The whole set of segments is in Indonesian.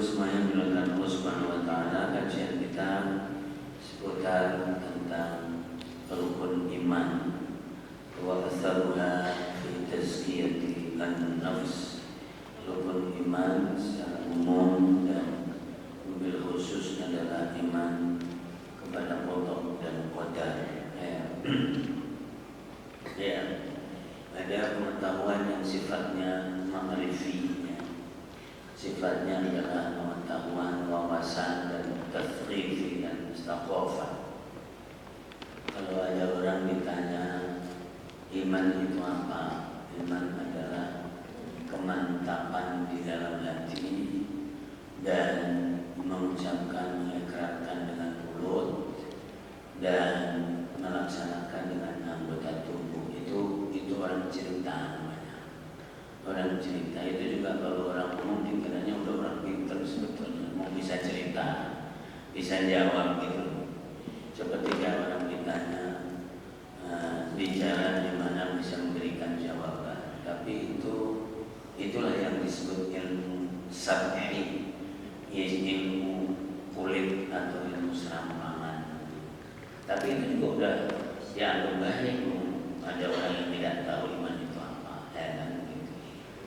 semuanya dimuliakan Allah Subhanahu wa taala, kajian kita seputar tentang rukun iman wa atharuha fi tazkiyati an-nafs. Rukun iman secara umum dan mobil khusus adalah iman kepada qada dan qadar. Ada pengetahuan yang sifatnya ma'rifi, sifatnya adalah pengetahuan, wawasan dan tafrifi dan istaqafah. Kalau ada orang ditanya iman itu apa, iman adalah kemantapan di dalam hati dan mengucapkan, mengikrarkan dengan mulut dan melaksanakan dengan anggota tubuh. Itu orang cerita namanya. Orang cerita itu juga kalau orang umum dikiranya udah orang pintar sebetulnya, mau bisa cerita, bisa jawab gitu. Seperti orang ditanya bicara di mana bisa memberikan jawaban. Tapi itulah yang disebut ilmu syar'i, ilmu kulit atau ilmu serampangan. Tapi itu juga udah dianggap baik. Ada orang yang tidak tahu iman itu apa, kan gitu.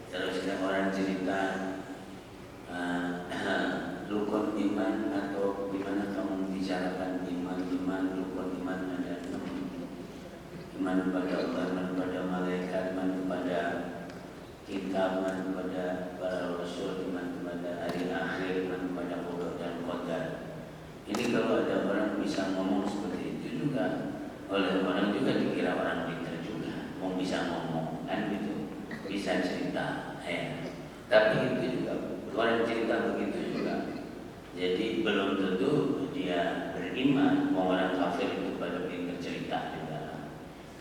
Terus ada orang cerita rukun iman atau gimana kamu bicarakan iman, rukun iman ada 6. Iman kepada Allah, iman kepada malaikat, iman kepada kitab, iman kepada para rasul, iman kepada hari akhir, iman kepada qada dan qadar. Ini kalau ada orang bisa ngomong seperti itu juga, oleh orang juga dikira orang pintar juga, mau bisa ngomong kan gitu, bisa cerita. Tapi itu juga orang cerita begitu juga. Jadi belum tentu dia beriman. Mau orang kafir itu pada pintar cerita juga.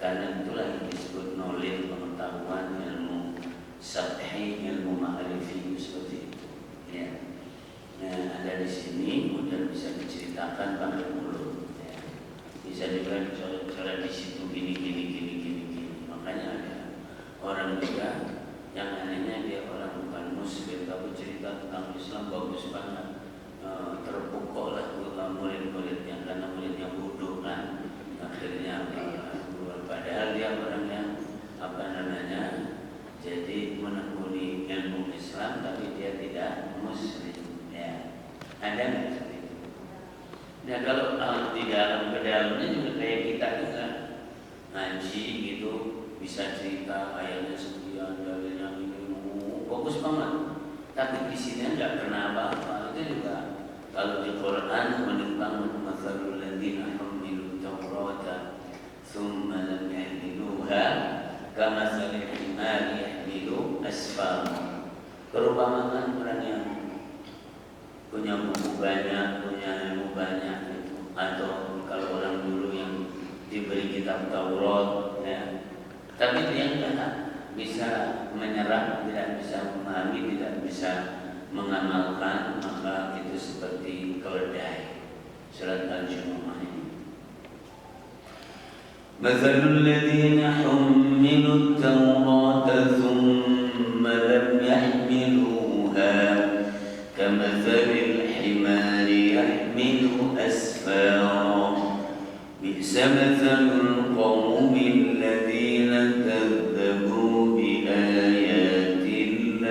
Karena itulah yang disebut knowledge, pengetahuan, ilmu syar'i, ilmu ma'rifi seperti itu. Ya. Nah, ada di sini kemudian bisa diceritakan pakai mulut. Bisa juga cara di situ gini. Makanya ada orang juga yang anehnya dia orang bukan muslim tapi cerita tentang Islam bagus banget, terpukau lah murid-muridnya karena muridnya bodoh kan, akhirnya padahal dia orang yang jadi menekuni ilmu Islam tapi dia tidak muslim. Ada nggak seperti itu? Nah kalau di dalamnya juga kayak kita juga ngaji gitu, bisa cerita ayatnya sekian, dalilnya ini, bagus banget. Tapi di sini nggak pernah apa-apa. Itu juga kalau di Quran menentang matsalul ladzina humilu tawrata tsumma lam yahmiluha kamatsalil himari yahmilu asfara. Perumpamaan orang yang punya buku banyak, punya ilmu banyak gitu. Atau kalau orang dulu yang diberi kitab Taurat, tapi dia tidak bisa menyerap, tidak bisa memahami, tidak bisa mengamalkan, maka itu seperti keledai. Surat Al-Jumu'ah ini. Matsalul ladzina hummilut Taurata tsumma lam yahmiluha kamatsalil himari yahmilu asfara. Bi'sa matsalul qaumil ladzina kadzdzabu bi ayatillah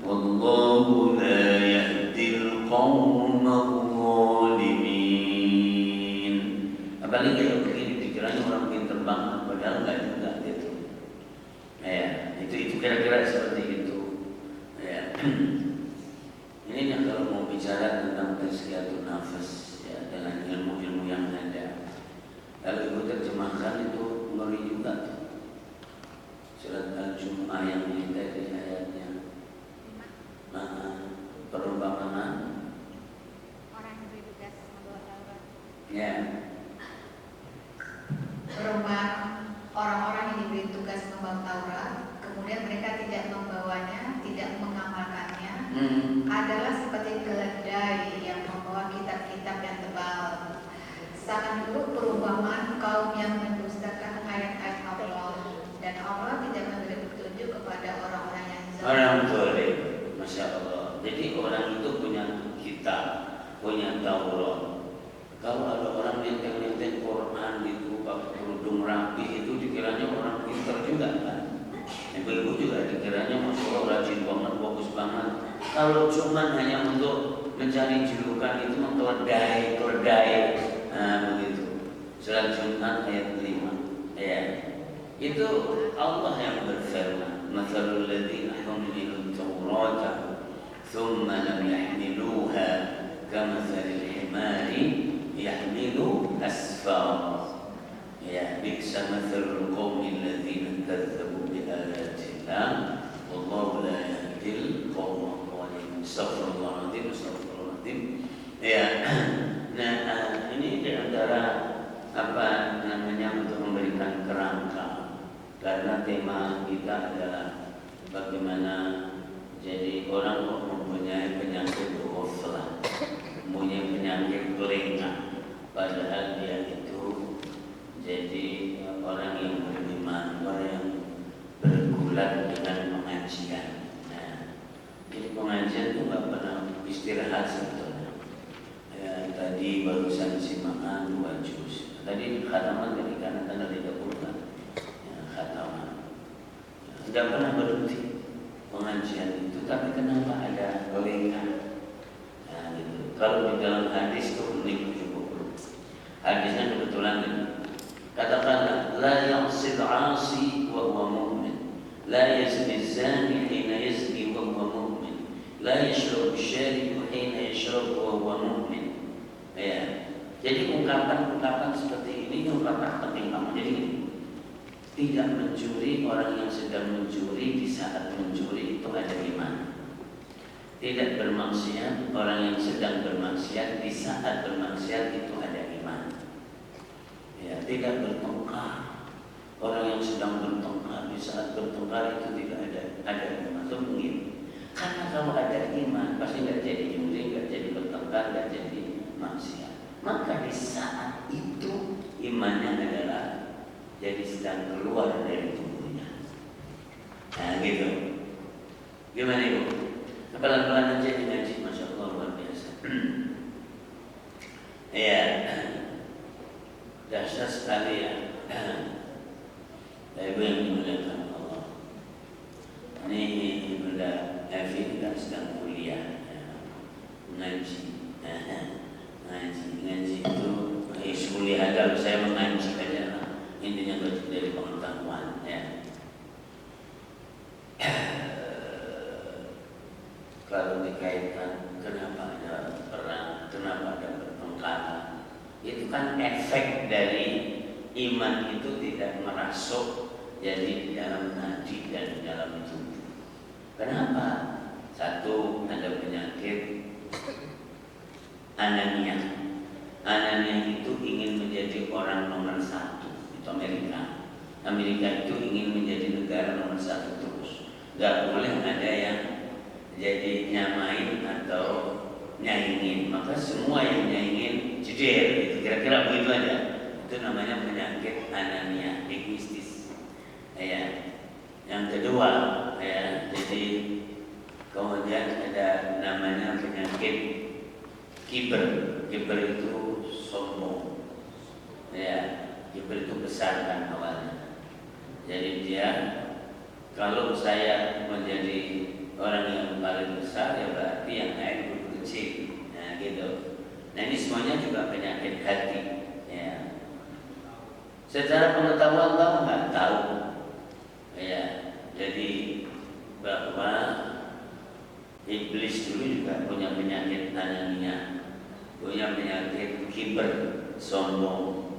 wallahu la yahdil qaumal zalimin. Apalagi kalau begini pikirannya orang pintar banget, padahal enggak juga gitu. Itu kira-kira seperti itu. Ini yang kalau mau bicara tentang tazkiyatun nafas dengan ilmu-ilmu yang ada. Kalau ibu terjemahkan itu ngeri juga tuh. Surat Al-Jumu'ah yang ini tadi ayatnya. Perumpamaan orang yang bertugas membawa Taurat. Perumpamaan orang-orang yang diberi tugas membawa Taurat, kemudian mereka tidak membawanya, tidak mengamalkannya, adalah seperti keledai yang membawa kitab-kitab yang tebal. Sangat buruk perumpamaan kaum yang mendustakan ayat-ayat Allah, dan Allah tidak memberi petunjuk kepada orang-orang yang zalim. orang zalim. Masya Allah. Jadi orang Taurat. Kalau ada orang nenteng-nenteng Quran itu pakai kerudung rapi itu dikiranya orang pintar juga kan. Ibu-ibu juga dikiranya masya Allah rajin banget, bagus banget. Kalau cuma hanya untuk mencari julukan itu keledai, begitu. Surat Jumat ayat 5. Ya. Itu Allah yang berfirman, "Matsalul ladzina humilu at-taurata tsumma lam yahmiluha kamatsalil himari yahmilu asfara." Ya, bi'sa matsalul qaumil ladzina kadzdzabu bi ayatillah wallahu la yahdil qaumal zalimin. Astagfirullahaladzim. Ya. Nah, ini di antara apa namanya untuk memberikan kerangka, karena tema kita adalah bagaimana jadi orang kok mempunyai penyakit ghaflah, mempunyai penyakit lengah, padahal dia itu jadi orang yang beriman, orang yang bergulat dengan pengajian. Nah, jadi pengajian itu nggak pernah istirahat sebetulnya. Ya, tadi barusan simakan 2 juz. Tadi khataman dari karena tanggal 30 ya, khataman. Tidak pernah berhenti pengajian itu, tapi kenapa ada lengah? Nah, gitu. Kalau di dalam hadis itu unik cukup. Hadisnya kebetulan ini. Katakanlah, la yaqsid 'asi wa huwa mu'min, la yazni zani hina yazni wa huwa mu'min, la yashrab syarib hina yashrab wa huwa mu'min. Ya. Jadi ungkapan-ungkapan seperti ini ungkapan penting banget. Jadi tidak mencuri, orang yang sedang mencuri di saat mencuri itu ada iman. Tidak bermaksiat, orang yang sedang bermaksiat di saat bermaksiat itu ada iman. Ya, tidak bertengkar, orang yang sedang bertengkar di saat bertengkar itu tidak ada iman. Itu mungkin. Karena kalau ada iman pasti nggak jadi nyuri, nggak jadi bertengkar, nggak jadi maksiat. Maka di saat itu imannya adalah jadi sedang keluar dari tubuhnya. Nah gitu. Gimana Ibu? Pelan-pelan aja ngaji, masya Allah luar biasa. Ya, dahsyat sekali ya. Ibu yang dimuliakan Allah. Ini Bunda Evi juga sedang kuliah, ngaji. Ngaji itu kuliah kalau saya mengaji aja lah. Intinya dari pengetahuan ya. Kalau dikaitkan kenapa ada perang, kenapa ada pertengkaran, itu kan efek dari iman itu tidak merasuk jadi di dalam hati dan di dalam tubuh. Kenapa? Satu, ada penyakit Anania. Anania itu ingin menjadi orang nomor 1. Itu Amerika. Amerika itu ingin menjadi negara nomor 1 terus. Gak boleh ada yang jadi nyamain atau nyaingin. Maka semua yang nyaingin jeder gitu. Kira-kira begitu aja. Itu namanya penyakit Anania, egoistis. Ya. Yang kedua, ya, jadi kemudian ada namanya penyakit kiber. Kiber itu sombong. Ya, kiber itu besar kan awalnya. Jadi dia, kalau saya menjadi orang yang paling besar, ya berarti yang lain lebih kecil. Nah gitu. Nah ini semuanya juga penyakit hati. Ya. Secara pengetahuan tahu nggak? Tahu. Ya. Jadi bahwa iblis dulu juga punya penyakit Anania, punya penyakit kiber, sombong.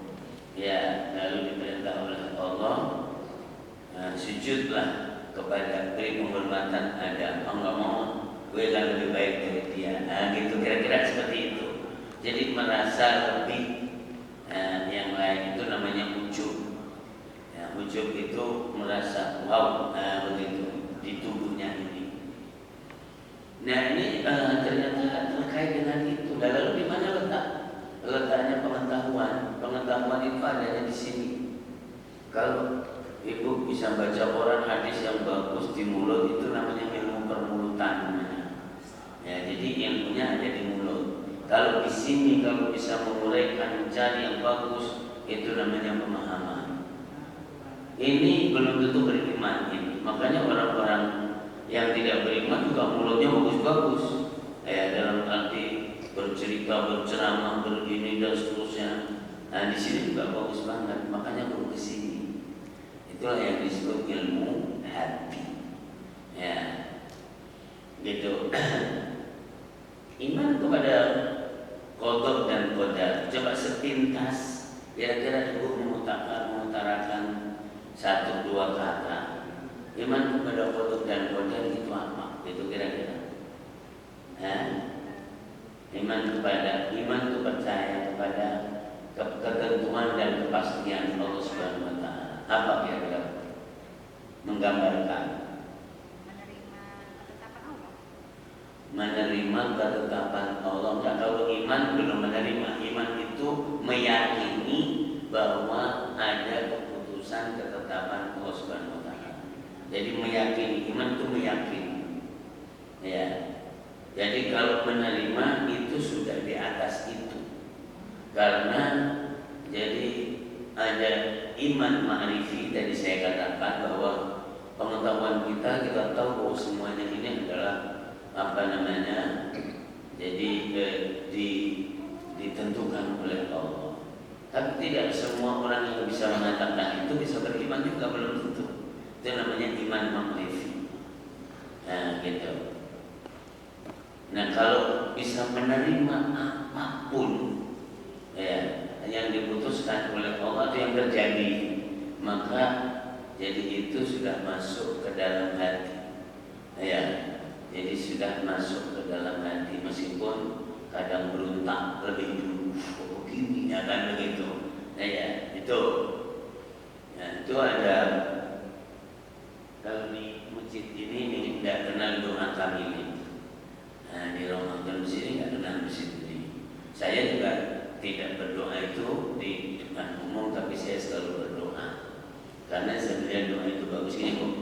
Ya, lalu diperintah oleh Allah, sujudlah kepada beri penghormatan Adam. Enggak mau, gue kan lebih baik dari dia. Nah, gitu kira-kira seperti itu. Jadi merasa lebih. Yang lain itu namanya ujub. Ya, ujub itu merasa wow, begitu di tubuhnya ini. Nah ini ternyata terkait dengan itu. Dan lalu di mana letaknya pengetahuan? Pengetahuan itu adanya di sini. Kalau Ibu bisa baca Quran hadis yang bagus di mulut, itu namanya ilmu permulutan namanya. Ya, jadi ilmunya ada di mulut. Kalau di sini kalau bisa menguraikan, mencari yang bagus, itu namanya pemahaman. Ini belum tentu beriman ini. Makanya orang-orang yang tidak beriman juga mulutnya bagus-bagus. Dalam arti bercerita, berceramah, begini dan seterusnya. Nah di sini juga bagus banget. Makanya perlu ke sini. Itulah yang disebut ilmu hati. Ya, gitu. Iman kepada qada dan qadar. Coba sepintas, kira-kira ibu mengutarakan satu dua kata. Iman kepada qada dan qadar itu apa? Itu kira-kira. Iman itu percaya kepada ketentuan dan kepastian Allah Subhanahu wa taala. Apa kira-kira? Menggambarkan menerima ketetapan Allah. Enggak, kalau iman belum menerima. Iman itu meyakini bahwa ada keputusan ketetapan Allah Subhanahu wa taala. Jadi meyakini, iman itu meyakini. Ya. Jadi kalau menerima itu sudah di atas itu. Karena jadi ada iman ma'rifi, tadi saya katakan bahwa pengetahuan kita tahu bahwa semuanya ini adalah jadi ditentukan oleh Allah. Tapi tidak semua orang yang bisa mengatakan itu bisa beriman juga, belum tentu. Itu namanya iman ma'rifi. Nah gitu. Nah kalau bisa menerima apapun yang diputuskan oleh Allah atau yang terjadi, maka jadi itu sudah masuk ke dalam hati. Jadi sudah masuk ke dalam hati, meskipun kadang berontak lebih dulu begini, kan begitu. Itu ada. Kalau di masjid ini tidak kenal doa kamili. Di Ramadan di sini tidak kenal masjid ini. Saya juga tidak berdoa itu di depan umum, tapi saya selalu berdoa karena sebenarnya doa itu bagus ini kok.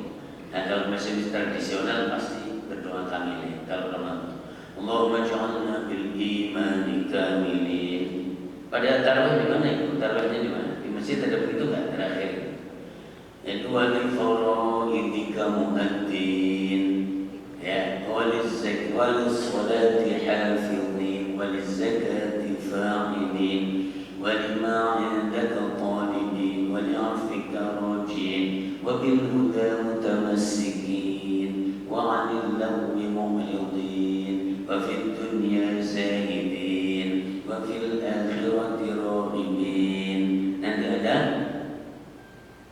Nah kalau masjid tradisional pasti berdoa kamil. Kalau Ramadan, Allahumma ja'alna bil imani kamilin. Pada tarawih di mana itu? Tarawihnya di mana? Di masjid ada begitu nggak terakhir? Itu wal faraidika mu'addin, wal salati hafidhin, wal zakati fa'ilin, wal ma 'indaka talibin, wal 'afika rajin, wa bil huda mutamassikin, wa 'anil lagwi mu'ridin, wa fid dunya zahidin, wa fil akhirati raghibin. Nanti ada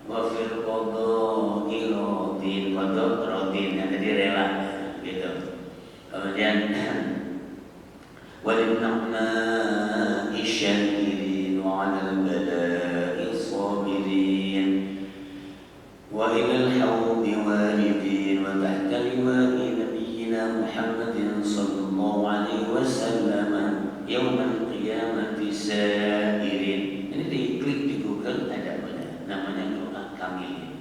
wa fil qada'i radin, qada' radin, yang tadi rela gitu. Kemudian walil na'ma'i syakirin wa 'alal bala'i sabirin wa ilal hawdi walidin wa tahta liwa'i nabiyyina Muhammadin sallallahu alaihi wasallam yawmal qiyamati sa'irin. Ini diklik di Google ada namanya doa kamil.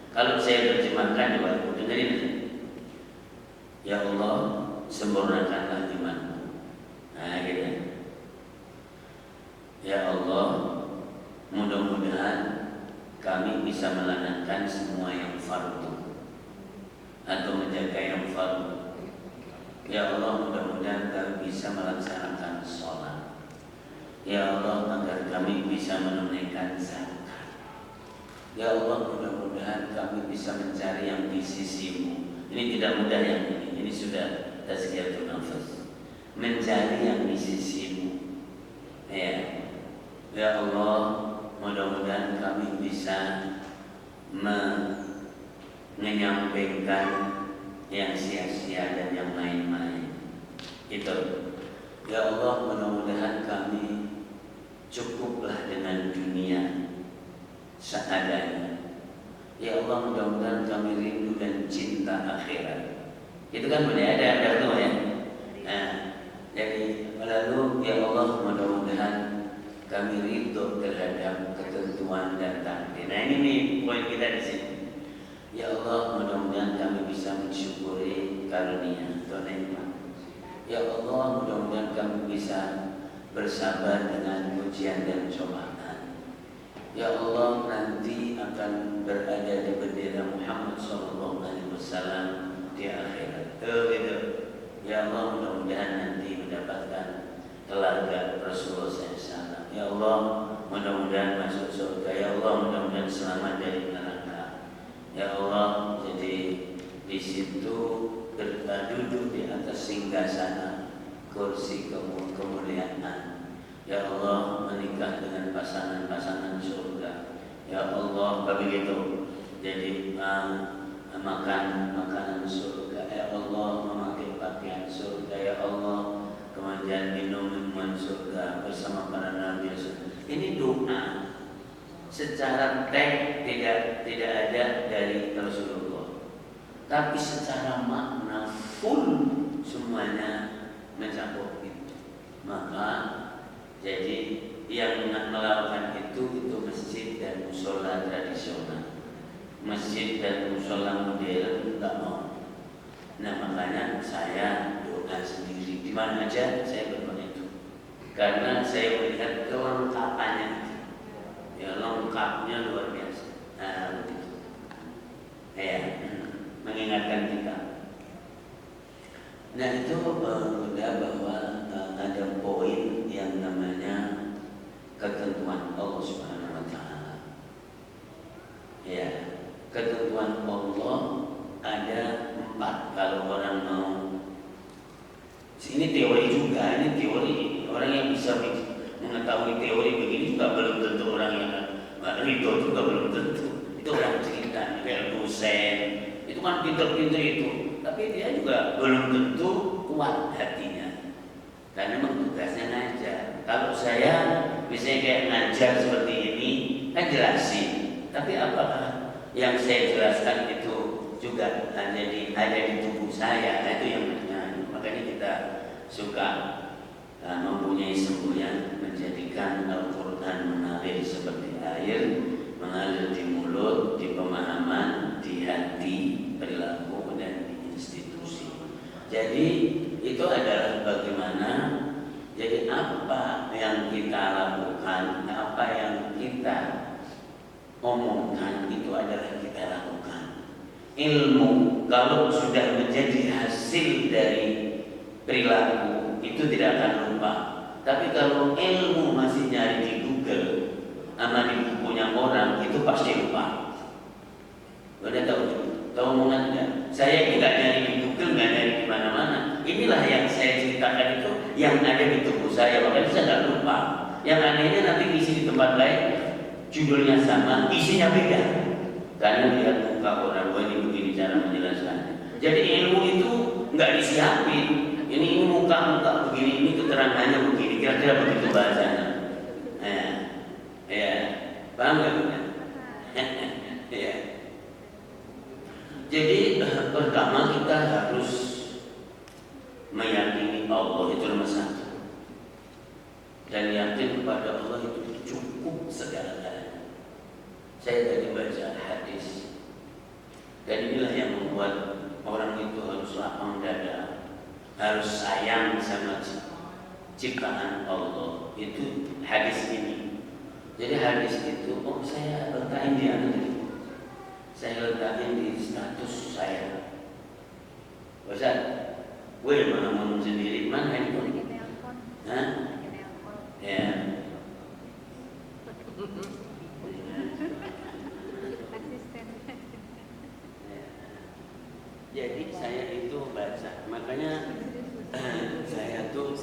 Kalau saya terjemahkan coba dengerin. Ya Allah, sempurnakanlah imanku. Nah gitu. Ya Allah, mudah-mudahan kami bisa melaksanakan semua yang fardu atau menjaga yang fardu. Ya Allah, mudah-mudahan kami bisa melaksanakan sholat. Ya Allah, agar kami bisa menunaikan zakat. Ya Allah, mudah-mudahan kami bisa mencari yang di sisi-Mu. Ini tidak mudah yang ini. Ini sudah tazkiyatun nafas. Mencari yang di sisi-Mu. Ya Allah, mudah-mudahan kami bisa menyampaikan yang sia-sia dan yang lain-lain. Itu. Ya Allah, mudah-mudahan kami cukuplah dengan dunia seadanya. Ya Allah, mudah-mudahan kami rindu dan cinta akhirat. Itu kan boleh ada doa ya. Nah, jadi lalu ya Allah, mudah-mudahan kami ridho terhadap ketentuan dan takdir. Nah ini nih poin kita di sini. Ya Allah, mudah-mudahan kami bisa mensyukuri karunia atau nikmat. Ya Allah, mudah-mudahan kami bisa bersabar dengan ujian dan cobaan. Ya Allah, nanti akan berada di bendera Muhammad SAW di akhirat. Ya Allah, mudah-mudahan nanti mendapatkan telaga Rasulullah SAW. Ya Allah, mudah-mudahan masuk surga. Ya Allah, mudah-mudahan selamat dari neraka. Ya Allah, jadi di situ duduk di atas singgasana kursi kemuliaan. Ya Allah, menikah dengan pasangan-pasangan surga. Ya Allah, begitu. Jadi makan makanan surga. Ya Allah, memakai pakaian surga. Ya Allah, kemudian minum minuman surga bersama para nabi surga. Ini doa secara teks tidak ada dari Rasulullah. Tapi secara makna full semuanya mencakup itu. Maka jadi yang melakukan itu masjid dan musola tradisional, masjid dan musola modern tidak mau. Nah makanya saya doa sendiri di mana aja saya berdoa itu, karena saya melihat kelengkapannya itu. Ya lengkapnya luar biasa. Nah begitu. Ya. Mengingatkan kita. Nah itu udah bahwa ada poin yang namanya ketentuan Allah Subhanahu Wa Taala. Ya, ketentuan Allah ada 4 kalau orang mau. Ini teori juga, ini teori. Orang yang bisa mengetahui teori begini juga belum tentu, orang yang ridho juga belum tentu. Itu orang cerita, kayak dosen. Itu kan pinter-pinter itu, tapi dia juga belum tentu kuat hatinya, karena memang tugasnya ngajar. Kalau saya misalnya kayak ngajar seperti ini kan jelasin, tapi apakah yang saya jelaskan itu juga ada di tubuh saya? Nah, itu yang makanya kita suka mempunyai semboyan menjadikan Al-Quran mengalir seperti air, mengalir di mulut, di pemahaman, di hati, perilaku, dan di institusi. Jadi itu adalah bagaimana, jadi apa yang kita lakukan, apa yang kita omongkan itu adalah kita lakukan. Ilmu kalau sudah menjadi hasil dari perilaku itu tidak akan lupa. Tapi kalau ilmu masih nyari di Google sama di bukunya orang, itu pasti lupa. Udah tahu omongan enggak? Saya tidak nyari di Google, nggak nyari di mana-mana. Inilah yang saya ceritakan itu yang ada di tubuh saya, makanya saya nggak lupa. Yang anehnya nanti isi di tempat lain, judulnya sama, isinya beda. Karena lihat muka orang, ini begini cara menjelaskannya. Jadi ilmu itu nggak disiapin. Ini muka begini, ini keterangannya begini, kira-kira begitu bahasanya. Ya, paham nggak? Ya. Jadi pertama kita harus meyakini Allah itu nomor 1, dan yakin kepada Allah itu cukup segala-galanya. Saya tadi baca hadis, dan inilah yang membuat orang itu harus lapang dada, harus sayang sama ciptaan Allah. Itu hadis ini. Jadi hadis itu, saya letakin di atas, saya letakin di status saya. Bosan, gue mana ngomong sendiri, mana handphone? Hah? Ya. Jadi saya itu baca, makanya saya tuh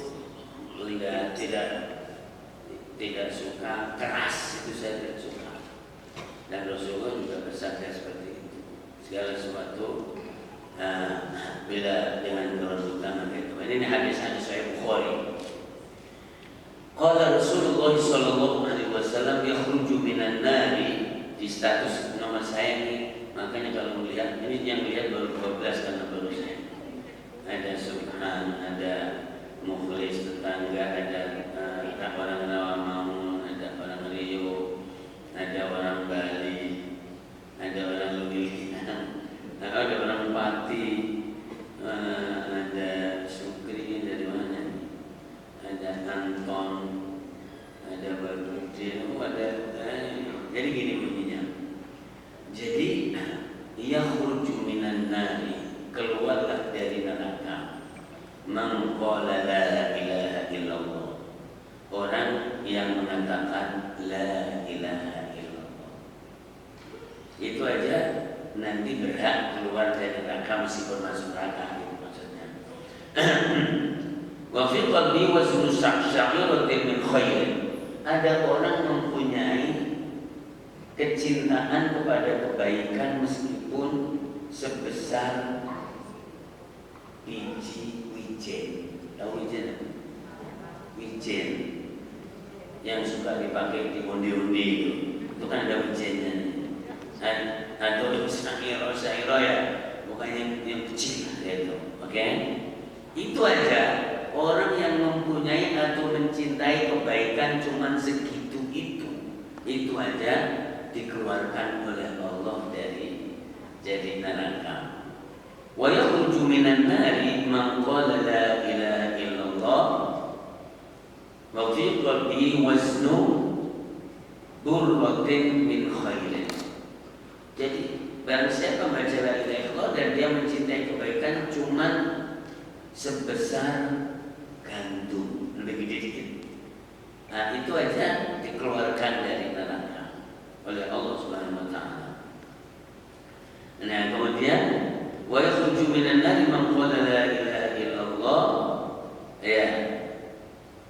tidak suka keras, itu saya tidak suka. Dan Rasulullah juga bersabda seperti itu. Segala sesuatu bila dengan kelembutan itu. Ini hadis-hadis Sahih Bukhari. Qala Rasulullah sallallahu alaihi wasallam yakhruju minan nari, di status nama saya ini. Makanya kalau melihat ini yang lihat baru 12 karena baru saya. Ada Subhan, ada Mukhlis tetangga, ada orang Rawamangun, ada orang Riau, ada orang Bali, ada orang Lugian, ada orang Pati, ada Sukri dari Jadi gini bunyinya. Jadi yakhruju minan nari, keluarlah dari neraka, man qala la ilaha illallah, orang yang mengatakan la ilaha illallah. Itu aja nanti berhak keluar dari neraka meskipun masuk neraka, itu maksudnya. Wa fi qalbi waznu sya'iratin min khairin. Ada orang mempunyai kecintaan kepada kebaikan meskipun sebesar biji wijen. Tahu wijen? Wijen yang suka dipakai di undi-undi itu kan ada wijennya. Atau syairo ya, bukan yang kecil itu. Oke? Itu aja orang yang mempunyai atau mencintai kebaikan cuman segitu itu aja dikeluarkan oleh Allah dari jadi neraka. Wa yakhruju minan nari man qala la ilaha illallah wa fi qalbihi waznu durratin min khairin. Jadi barang siapa membaca la ilaha illallah dan dia mencintai kebaikan cuman sebesar gandum, lebih gede dikit. Nah, itu aja dikeluarkan dari neraka oleh Allah Subhanahu wa taala. Nah, kemudian wa yakhruju minan nari man qala la ilaha illallah, ya.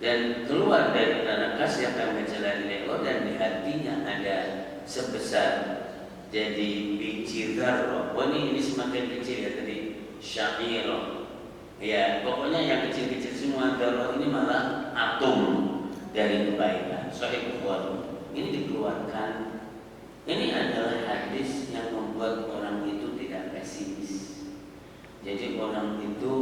Dan keluar dari neraka siapa yang membaca la ilaha illallah dan di hatinya ada sebesar jadi biji dzarrah. Wah, ini semakin kecil ya tadi syairah. Ya, pokoknya yang kecil-kecil semua dzarrah ini malah atom dari kebaikan. Sahih Bukhari. Ini dikeluarkan. Ini adalah hadis yang membuat orang itu tidak pesimis. Jadi orang itu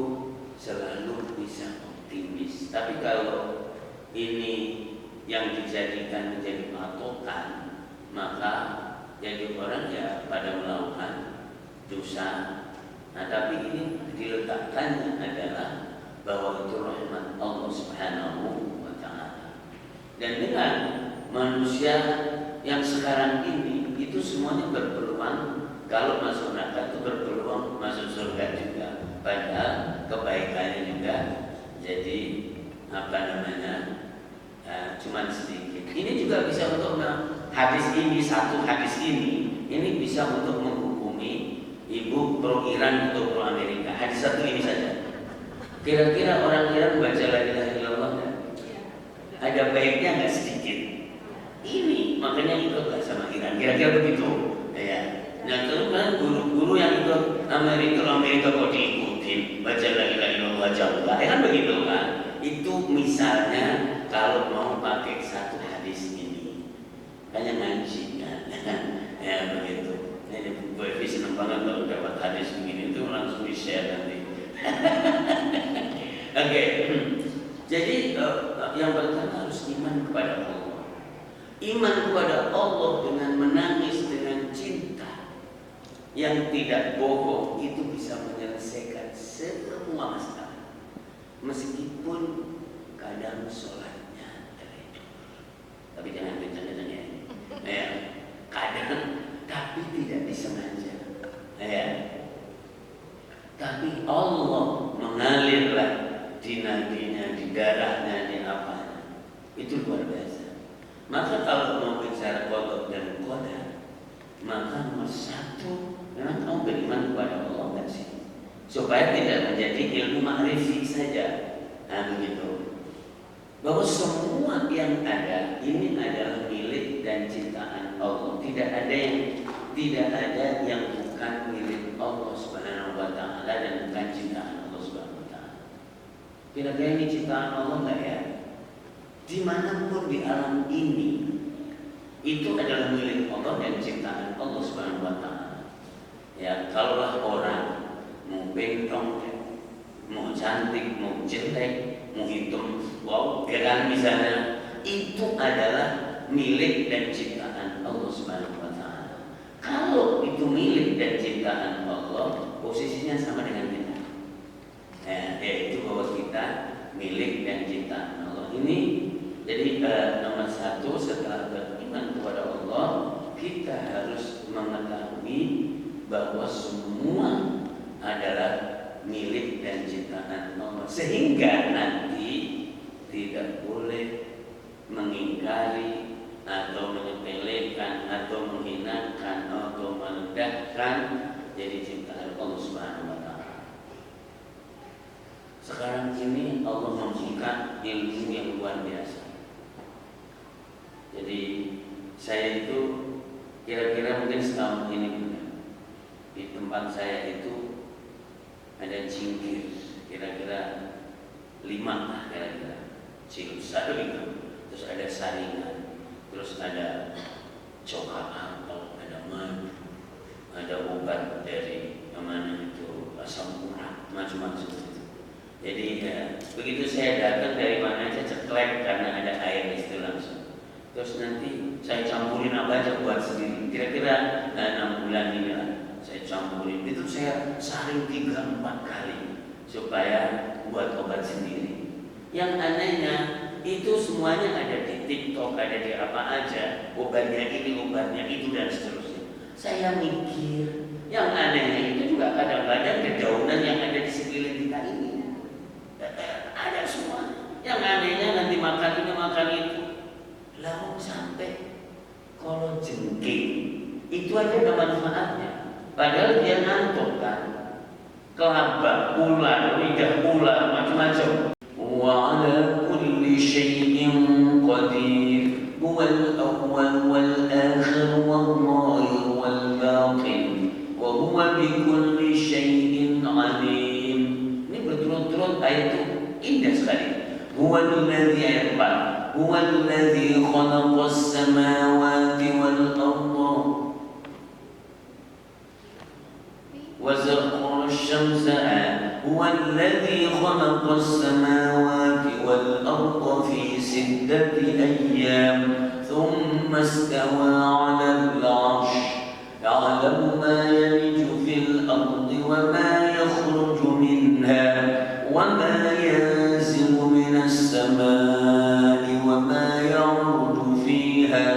selalu bisa optimis. Tapi kalau ini yang dijadikan menjadi patokan, maka jadi orang ya pada melakukan dosa. Nah, tapi ini diletakkannya adalah bahwa itu rahmat Allah Subhanahu wa taala. Dan dengan manusia yang sekarang ini itu semuanya berpeluang kalau masuk neraka itu berpeluang masuk surga juga. Padahal kebaikannya juga jadi cuman sedikit. Ini juga bisa untuk satu hadis ini bisa untuk menghukumi ibu pro Iran atau pro Amerika. Hadis satu ini saja. Kira-kira orang Iran baca la ilaha illallah kan? Ada baiknya nggak sedikit? Ini makanya ikutlah sama Iran. Kira-kira begitu. Ya. Nah, terus kan guru-guru yang ikut Amerika kok diikutin baca la ilaha illallah jauh lah. Kan begitu kan? Itu misalnya kalau mau pakai satu hadis ini, hanya ngaji kan? Ya begitu. Ini Bu Evi senang banget kalau dapat hadis begini itu langsung di-share nanti. Oke. Jadi yang pertama harus iman kepada Allah. Iman kepada Allah dengan menangis dengan cinta yang tidak bohong itu bisa menyelesaikan semua masalah. Meskipun kadang sholatnya teredur. Tapi jangan kencang-kencang ya. Ya. Kadang tapi tidak disengaja. Ya. Tapi Allah mengalirlah di nadinya, di darahnya, di apanya. Itu luar biasa. Maka kalau mau bicara qada dan qadar, maka nomor satu memang kamu beriman kepada Allah kan sih, supaya tidak menjadi ilmu ma'rifi saja. Nah begitu. Bahwa semua yang ada ini adalah milik dan ciptaan Allah. Tidak ada yang bukan milik Allah Subhanahu wa taala dan bukan ciptaan Allah Subhanahu wa taala. Kira-kira ini ciptaan Allah enggak ya? Dimanapun di alam ini itu adalah milik Allah dan ciptaan Allah Subhanahu wa taala. Ya, kalaulah orang mau bentong, mau cantik, mau jelek, mau hitam, wow, geran misalnya, itu adalah milik dan ciptaan Allah Subhanahu wa taala. Kalau itu milik dan ciptaan Allah, posisinya sama dengan kita. Yaitu bahwa kita milik dan ciptaan Allah. Ini jadi nomor satu setelah beriman kepada Allah, mengetahui bahwa semua adalah milik dan ciptaan Allah, sehingga nanti tidak boleh mengingkari atau menyepelekan atau menghinakan atau merendahkan jadi ciptaan Allah Subhanahu wa taala. Sekarang ini Allah membuka ilmu yang luar biasa. Jadi saya itu kira-kira mungkin setahun ini di tempat saya itu ada cingkir kira-kira 5 lah kira-kira cilsa gitu. Terus ada saringan, terus ada coklat apel, ada madu, ada obat dari yang mana itu asam urat, macam-macam itu. Jadi ya, begitu saya datang dari mana aja ceklek karena ada air di situ langsung. Terus nanti saya campurin apa aja buat sendiri. Kira-kira 6 bulan ini lah saya campurin. Itu saya saring 3-4 kali supaya buat obat sendiri. Yang anehnya itu semuanya ada di TikTok, ada di apa aja, obatnya ini, obatnya itu dan seterusnya. Saya mikir, yang anehnya itu juga kadang-kadang dedaunan yang ada di sekeliling kita ini ada semua. Yang anehnya nanti makan ini makan itu, lalu sampai kalau jengking itu aja ada manfaatnya. Padahal dia ngantuk kan, kelabak, ular, lidah ular, macam-macam. وعلى كل شيء قدير هو الأول والآخر والظاهر والباطن وهو بكل شيء عليم. Ini berturut-turut ayat itu indah sekali. هو الذي ayat 4 هو الذي خلق السماوات والأرض وسخر الشمس هو الذي خلق السماوات والأرض في 6 أيام ثم استوى على العرش يعلم ما يلج في الأرض وما يخرج منها وما ينزل من السماء وما يعرج فيها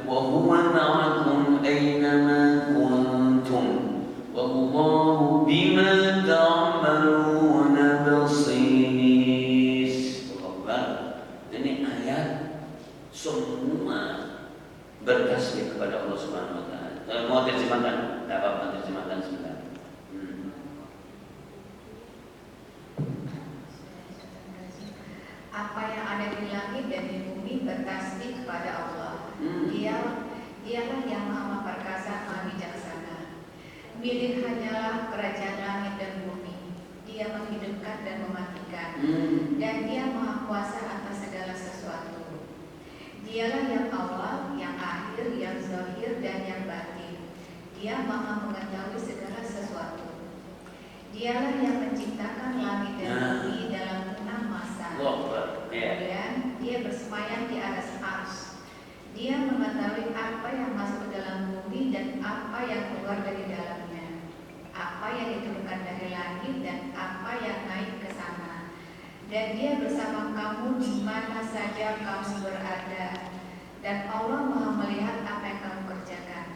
وهو معكم أينما كنتم والله بما تعملون بصير. Ini ayat semua bertasbih kepada Allah Subhanahu wa taala. Mau terjemahkan? Tidak apa-apa, terjemahkan sebentar. Apa yang ada di langit dan di bumi bertasbih kepada Allah. Dialah yang Maha Perkasa, Maha Bijaksana. Milik hanyalah kerajaan langit dan bumi. Dia menghidupkan dan mematikan, dan Dia Maha Kuasa atas segala sesuatu. Dialah yang awal, yang akhir, yang zahir dan yang batin. Dia Maha mengetahui segala sesuatu. Dialah yang menciptakan langit dan bumi dalam 6 masa. Kemudian Dia bersemayam di atas ars. Dia mengetahui apa yang masuk ke dalam bumi dan apa yang keluar dari dalamnya, apa yang diturunkan dari langit dan apa yang naik ke sana. Dan Dia bersama kamu di mana saja kamu berada, dan Allah Maha melihat apa yang kamu kerjakan.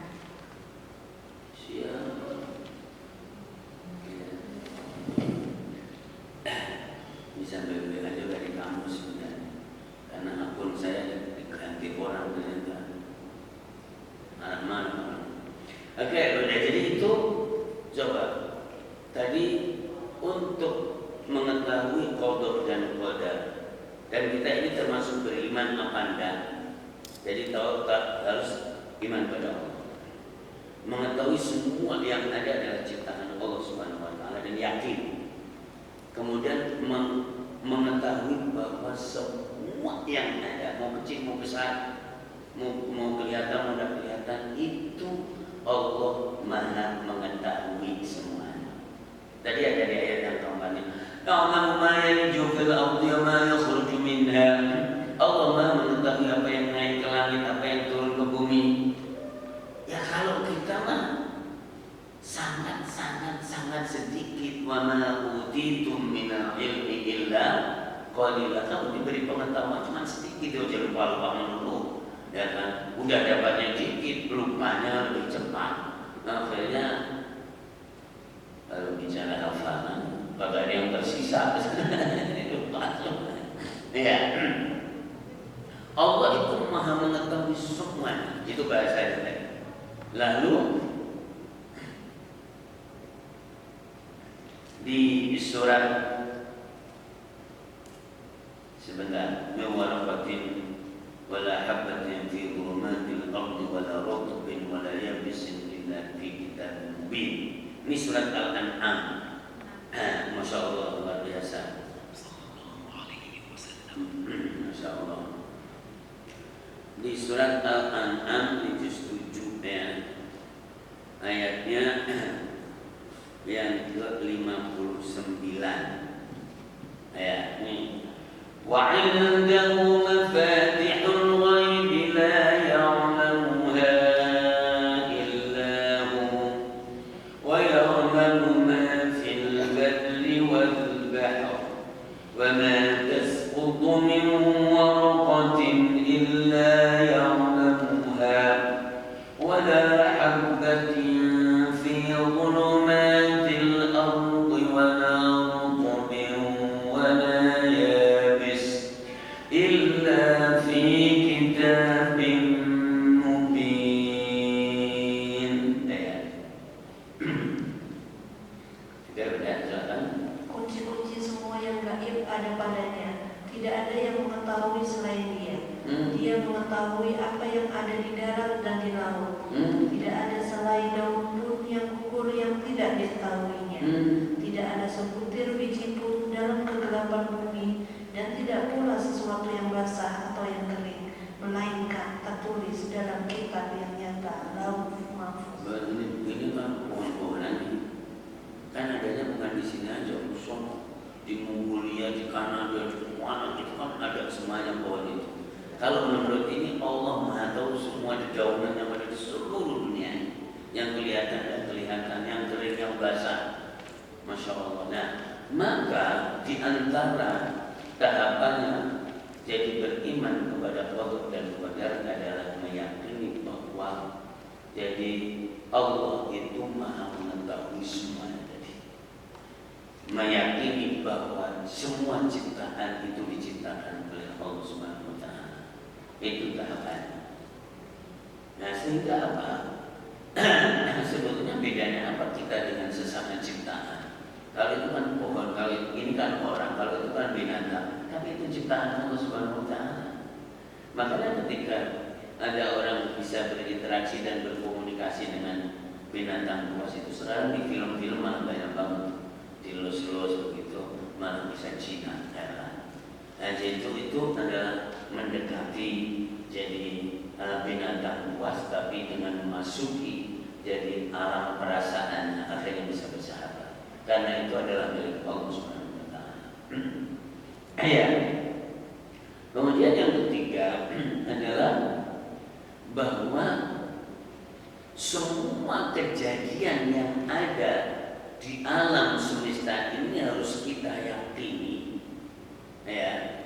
Bisa beli aja dari kamu sebenarnya, karena akun saya diganti orang ternyata. Oke, udah jadi itu. Coba tadi untuk mengetahui qada dan qadar, dan kita ini termasuk beriman apa enggak. Jadi tahu tak harus iman pada Allah, mengetahui semua yang ada adalah ciptaan Allah Subhanahu wa taala dan yakin. Kemudian mengetahui bahwa semua yang ada, mau kecil mau besar, mau kelihatan mau tidak kelihatan, itu Allah Maha mengetahui semuanya. Tadi ada di ayat yang keempatnya, Ya'lamu ma yaliju fil ardi wa ma yakhruju minha. Allah Maha mengetahui apa yang naik ke langit, apa yang turun ke bumi. Ya kalau kita mah sangat sedikit. Wa ma utitum minal ilmi illa qalila. Kamu diberi pengetahuan cuma sedikit, aja lupa melulu. Ya kan? Udah dapatnya dikit, lupanya lebih cepat. akhirnya kalau bicara hafalan kagak ada yang tersisa. Ya, Allah itu maha mengetahui semuanya. Itu bahasa tadi. Lalu di surat sebentar, mewarafatin wala habbatin fi dhulumatil ardi wala ratbin wala yabisin illa fi kitabin mubin. Ini surat Al-An'am. Masya Allah, luar biasa. Masya Allah. Di surat Al-An'am di juz 7 ya, ayatnya yang ke-59 ayat ini. Wa 'indahu mafatihul ghaib la ya'lamuha illa hu wa ya'lamu ma fil barri wal bahr wa ma tasqutu min waraqatin illa ya'lamuha wa la habbatin fi dhulumatil ardi wa la rutbin wa la yabis illa fi kitabin mubin. Kunci-kunci semua yang gaib ada padanya. Tidak ada yang mengetahui selain Dia. Dia mengetahui apa yang ada di darat dan di laut. Tidak ada selai daun pun yang gugur yang tidak diketahuinya. Tidak ada sebutir biji pun dalam kegelapan bumi, dan tidak pula sesuatu yang basah atau yang kering, melainkan tertulis dalam kitab yang nyata, Lauh Mahfuz. Ini kan pohon-pohonan ini. Kan adanya bukan di sini aja, di Mongolia, di Kanada, di mana itu kan ada semuanya pohon itu. Kalau menurut ini Allah Maha tahu semua dedaunan yang ada di seluruh dunia, yang kelihatan dan kelihatan, yang kering, yang basah. Masya Allah. Nah, maka di antara tahapannya jadi beriman kepada Allah dan qadar adalah meyakini bahwa jadi Allah itu Maha mengetahui semuanya. Meyakini bahwa semua ciptaan itu diciptakan oleh Allah Subhanahu wa Ta'ala. Itu tahapannya. Nah, sehingga apa? Sebetulnya bedanya apa kita dengan sesama ciptaan? Kalau itu kan pohon, kalau ini kan orang, kalau itu kan binatang. Tapi itu ciptaan Allah Subhanahu wa Ta'ala. Makanya ketika ada orang bisa berinteraksi dan berkomunikasi dengan binatang buas itu selalu di film-film malah banyak banget. Dilus-lus begitu, malah bisa Cina ya. Nah, itu adalah mendekati jadi binatang buas, tapi dengan memasuki jadi alam perasaan akhirnya bisa bersahabat. Karena itu adalah milik Allah Subhanahu wa Ta'ala. Ya. Kemudian yang ketiga adalah bahwa semua kejadian yang ada di alam semesta ini harus kita yakini, ya,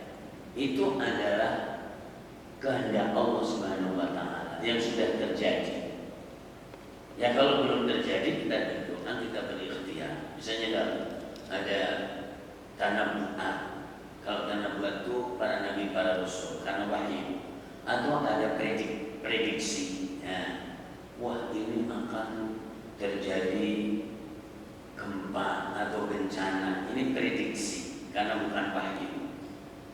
itu adalah kehendak Allah Subhanahu wa Ta'ala yang sudah terjadi. Ya, kalau belum terjadi kita berdoa, kita berikhtiar. Misalnya kalau ada tanah buat, kalau tanah buat itu para nabi, para rasul karena wahyu, atau ada prediksi, ya, wah ini akan terjadi gempa atau bencana, ini prediksi karena bukan wahyu,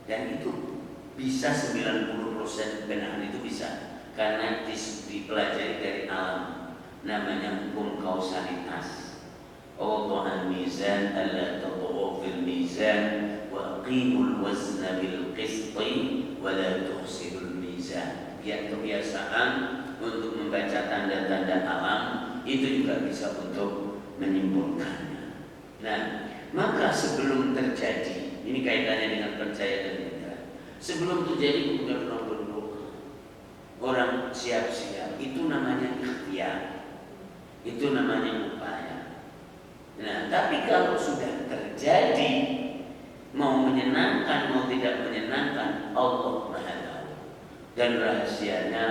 dan itu bisa 90% benar, itu bisa karena dipelajari dari alam, namanya hukum kausalitas. Allah al-mizan alla tadghaw fil mizan wa qimul wazna bil qisti wa la tuhsirul mizan. Ya, kebiasaan untuk membaca tanda-tanda alam itu juga bisa untuk menyimpulkannya. Nah, maka sebelum terjadi, ini kaitannya dengan percaya dan tidak. Sebelum terjadi kemudian orang berdoa, orang siap-siap, itu namanya ikhtiar, itu namanya upaya. Nah, tapi kalau sudah terjadi, mau menyenangkan mau tidak menyenangkan, Allah Maha tahu. Dan rahasianya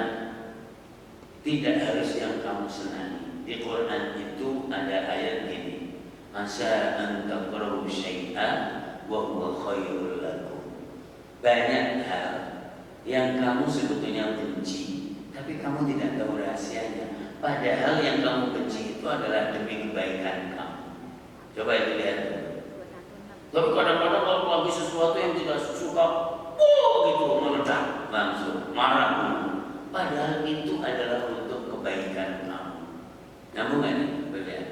tidak harus yang kamu senangi. Di Quran itu ada ayat gini, asa an takrahu syai'an wa huwa khairul lakum. Banyak hal yang kamu sebetulnya benci, tapi kamu tidak tahu rahasianya. Padahal yang kamu benci itu adalah demi kebaikan kamu. Coba itu lihat. Tapi kadang-kadang kalau lagi sesuatu yang tidak suka, gitu meledak langsung, marah dulu. Padahal itu adalah untuk kebaikan kamu. Nyambung nggak nih? Beliau.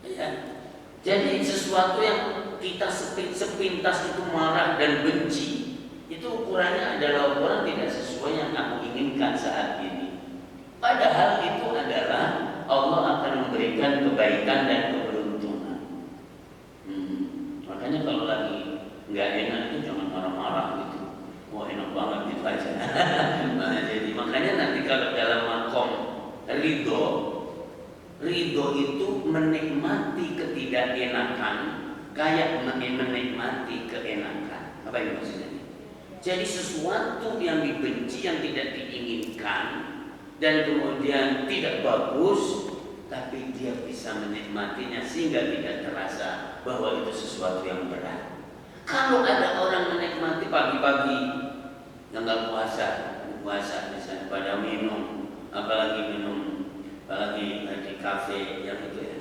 Ya. Jadi sesuatu yang kita sepintas itu marah dan benci, itu ukurannya adalah ukuran tidak sesuai yang aku inginkan saat ini. Padahal itu adalah Allah akan memberikan kebaikan dan keberuntungan. Makanya kalau lagi nggak enak itu jangan marah-marah gitu. Wah enak banget gitu aja. Nah, jadi makanya nanti kalau dalam makom ridho itu menikmati ketidakenakan kayak menikmati keenakan. Apa yang maksudnya? Jadi sesuatu yang dibenci, yang tidak diinginkan dan kemudian tidak bagus, tapi dia bisa menikmatinya sehingga tidak terasa bahwa itu sesuatu yang berat. Kalau ada orang menikmati pagi-pagi yang nggak puasa misalnya pada minum, apalagi di kafe yang itu ya,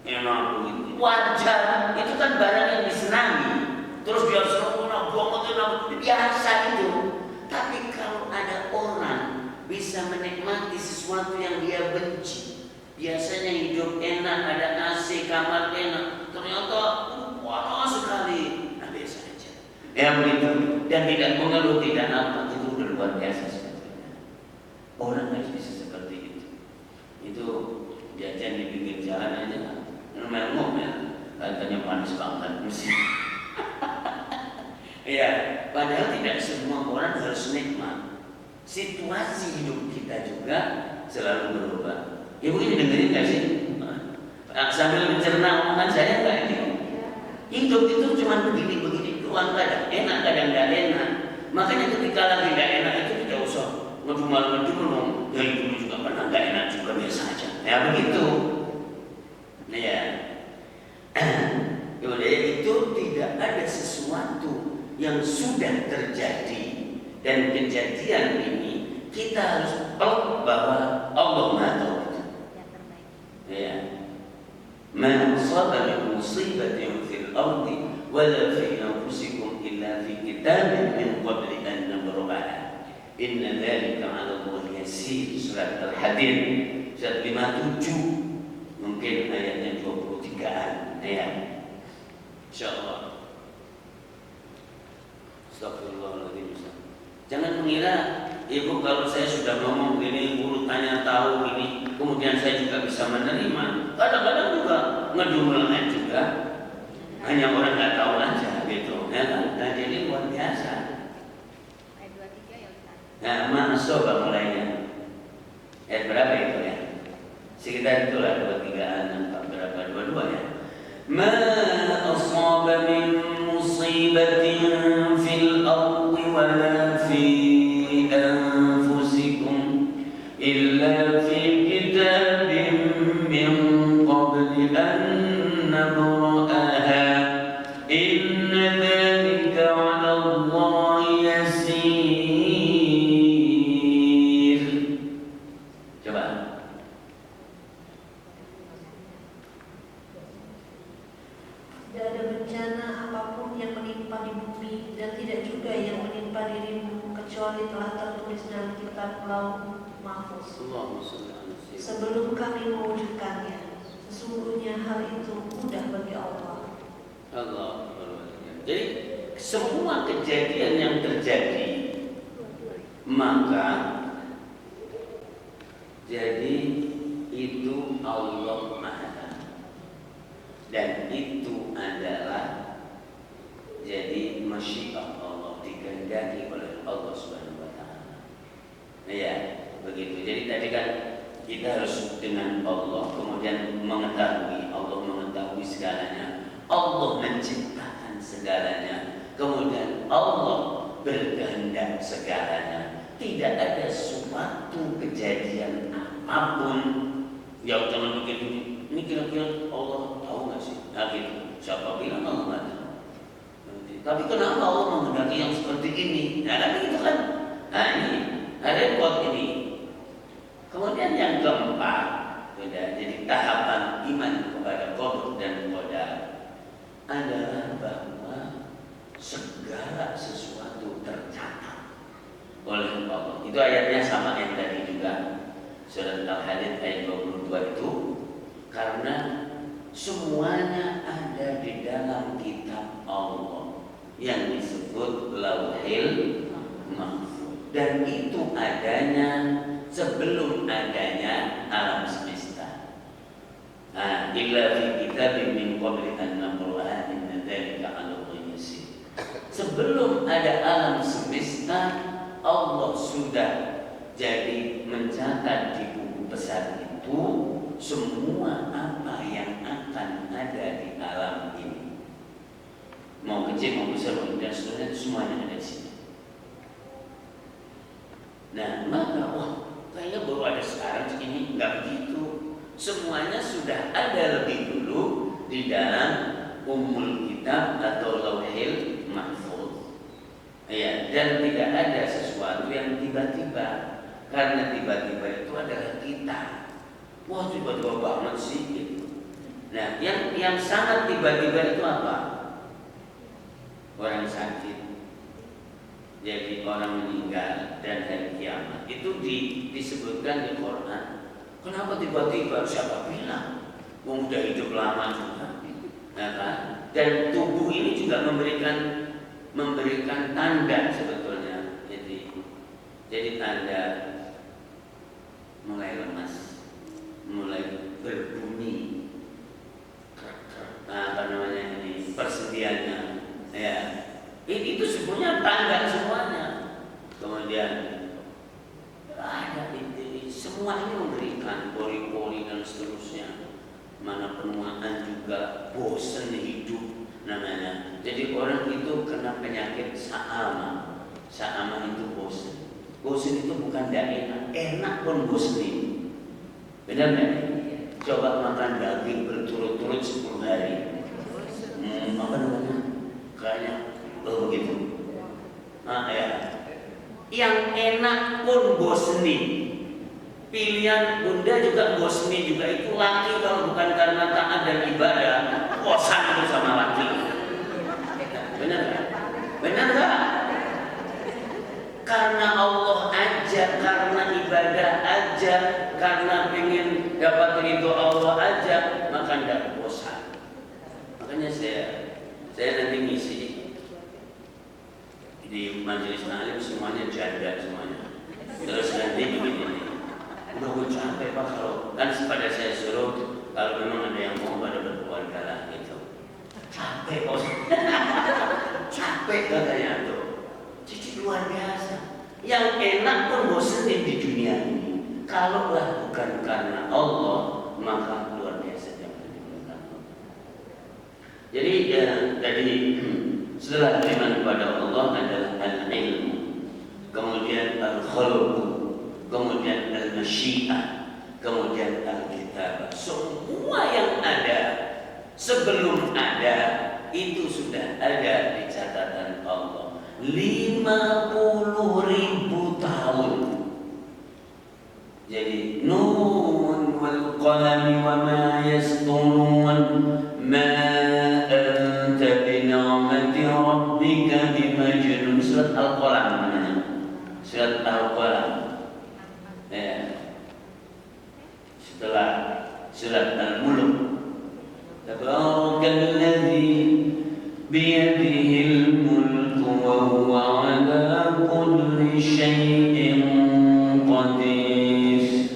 enak begitu, wajar, itu kan barang yang disenangi. Terus dia sempurna, biasa itu. Tapi kalau ada orang bisa menikmati sesuatu yang dia benci, biasanya hidup enak, ada AC, kamar enak, ternyata panas sekali. Biasa aja. Ya begitu. Dan tidak mengeluh, tidak apa, itu udah luar biasa sebetulnya. Orang harus bisa seperti itu. Itu jajan di pinggir jalan aja, ngomel-ngomel, katanya panas banget mesin. Ya, padahal tidak semua orang harus nikmat. Situasi hidup kita juga selalu berubah. Ya begini, dengerin gak sih? Sambil mencerna omongan saya nggak ini? Hidup itu cuma begini-begini doang, kadang enak, kadang nggak enak. Makanya ketika lagi nggak enak itu tidak usah ngedumel-ngedumel. Ya itu juga pernah nggak enak juga, biasa aja. Ya begitu. Nah ya, itu tidak ada sesuatu yang sudah terjadi, dan kejadian ini kita harus tahu bahwa Allah Maha Tahu. Ya. Ma asaba min musibatin fil ardi wala fi anfusikum illa fi kitabin min qabli an nabraha. Inna dzalika 'ala Allahi yasir. Surat Al-Hadid surat 57, mungkin ayatnya 23-an ya. Insyaallah. Astagfirullahaladzim. Jangan mengira ibu kalau saya sudah ngomong ini, urutannya tahu ini, kemudian saya juga bisa menerima. Kadang-kadang juga ngedumelnya juga, hanya orang nggak tahu aja gitu. Ya kan? Nah, jadi luar biasa. Ayat 23 ya Ustaz. Nah, Ma'asoba mulainya. Ayat berapa itu ya? Sekitar itulah 23-an, berapa? 22 ya. Ma asaba min musibatin fil ardi wala fi anfusikum illa fi kitabin min qabli an nabraha. Inna dzalika 'ala Allahi yasir. Coba. Tidak ada bencana apapun yang menimpa di bumi dan tidak juga yang menimpa dirimu kecuali telah tertulis dalam kitab Lauh Mahfuz sebelum kami mewujudkannya. Sesungguhnya hal itu mudah bagi Allah. Jadi semua kejadian yang terjadi, maka jadi itu Allah Maha Tahu. Dan itu adalah jadi masyiah Allah, dikehendaki oleh Allah Subhanahu wa taala. Nah ya, begitu. Jadi tadi kan kita harus dengan Allah, kemudian mengetahui Allah mengetahui segalanya. Allah menciptakan segalanya. Kemudian Allah berkehendak segalanya. Tidak ada suatu kejadian apapun Ya jangan begini. Ini kira-kira Allah tahu nggak sih? Nah gitu. Siapa bilang Allah nggak tahu? Tapi kenapa Allah menghendaki yang seperti ini? Nah kan itu kan. Nah ini repot ini. Kemudian yang keempat, jadi tahapan iman kepada qadar dan qadar adalah bahwa segala sesuatu tercatat oleh Allah. Itu ayatnya sama yang tadi juga, surat Al-Hadid ayat 22 itu, karena semuanya ada di dalam kitab Allah yang disebut Lauhil Mahfuz, dan itu adanya sebelum adanya alam semesta. Illa fi kitabim min qabli an naqra'a inna dzalika 'ala Allahi yasir. Sebelum ada alam semesta, Allah sudah jadi mencatat di buku besar itu semua apa yang akan ada di alam ini. Mau kecil, mau besar, mau dan seterusnya, semuanya ada di sini. Nah, maka kayaknya baru ada sekarang ini, enggak begitu. Semuanya sudah ada lebih dulu di dalam Ummul Kitab atau Lauhil Mahfuz. Ya, dan tidak ada sesuatu yang tiba-tiba, karena tiba-tiba itu adalah kita. Wah, tiba-tiba banget sih gitu. Nah, yang sangat tiba-tiba itu apa? Orang sakit, jadi orang meninggal, dan hari kiamat itu disebutkan di Quran. Kenapa tiba-tiba? Siapa bilang? Udah hidup lama juga, nah, kan? Dan tubuh ini juga memberikan tanda sebetulnya. Jadi tanda mulai lemas, mulai berbunyi, apa namanya ini, persediaannya, ya. Itu sebenarnya tanda semuanya. Kemudian ada semua ini memberikan pori-pori dan seterusnya. Mana penuaan juga, bosan hidup namanya. Jadi orang itu kena penyakit sa'amah. Sa'amah itu bosan. Bosan itu bukan tidak enak, enak pun bosan. Benar nggak? Coba makan daging berturut-turut 10 hari. Apa namanya? Kayaknya begitu. Ya. Yang enak pun bosenin. Pilihan bunda juga bosenin juga. Itu laki kalau bukan karena taat dan ibadah, bosan itu sama laki. Benar nggak? Benar nggak? Karena Allah aja, karena ibadah aja, karena ingin dapat ridho Allah aja, maka tidak bosan. Makanya saya nanti ngisi di majelis ta'lim semuanya janda semuanya. Terus nanti begini nih, udah gue capek Pak, kalau kan pada saya suruh kalau memang ada yang mau pada berkeluarga lah gitu. Capek Pak, capek katanya tuh. Jadi luar biasa. Yang enak pun bosenin di dunia ini. Kalaulah bukan karena Allah, maka luar biasa jangan dilakukan. Jadi tadi setelah iman kepada Allah adalah al-ilmu, kemudian al-khalq, kemudian al-masyiah, kemudian al-kitabah. Semua yang ada sebelum ada itu sudah ada di catatan Allah. 50.000 tahun. Jadi nun wal qalami wa ma yasturun ma anta bi ni'mati rabbika bimajnun. Surat Al-Qalam namanya. Surat Al-Qalam. Ya. Setelah surat Al-Mulk. Tabarakalladzi biyadihil mulku wa huwa ala kulli syai'in qadir.